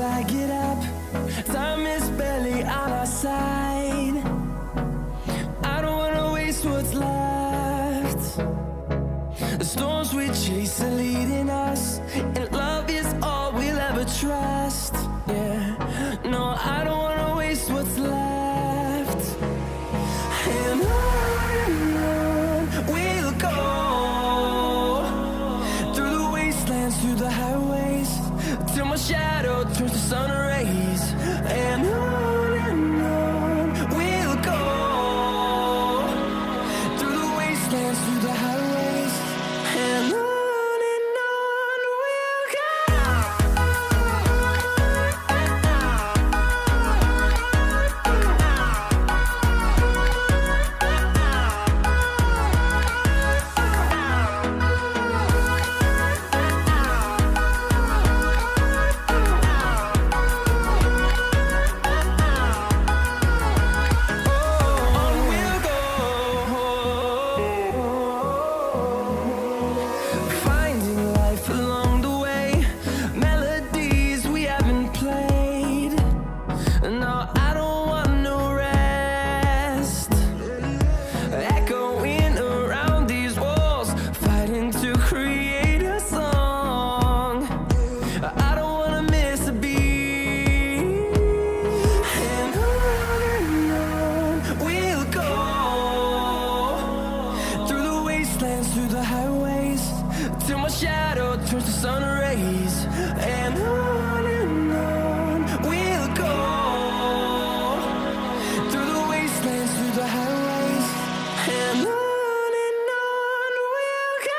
flag it up. Time is barely on our side. I don't wanna waste what's left. The storms we chase are leading us, and love is all we'll ever trust. Yeah, no, I don't wanna waste what's left. And on we'll go, through the wastelands, through the highways, till my shadow turns to sun rays. And on we'll go, through the wastelands, through the highways, and on we'll go. Finding life along the way, melodies we haven't played. No, I don't want no rest. Echoing around these walls, fighting to create a song. I don't wanna miss a beat. And on we'll go, through the wastelands, through the highways, till my shadow turns to sun rays. And on we'll go, through the wastelands, through the highways, and on we'll go.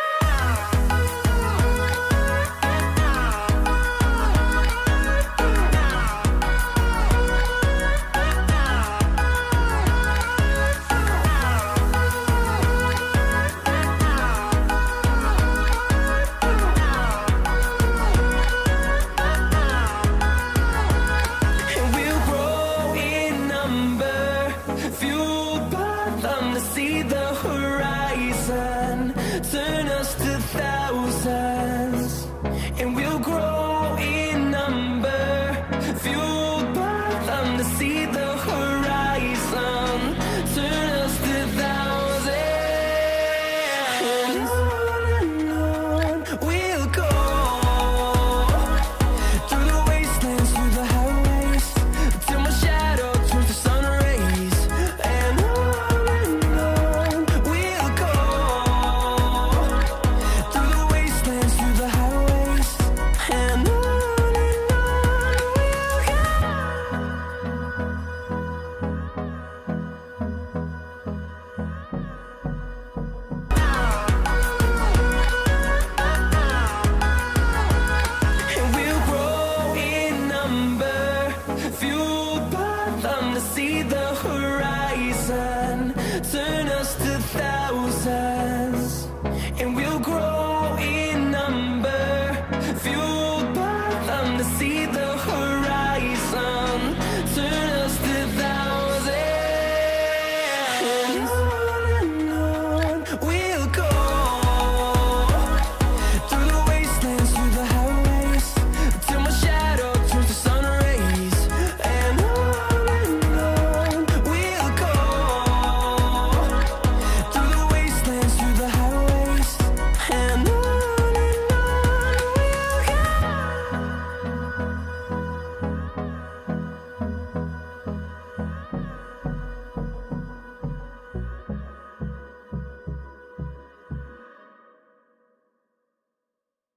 And we'll grow in number, fueled by them to see the horizon, turn us to thousands. And we'll grow in number, fueled by them to see the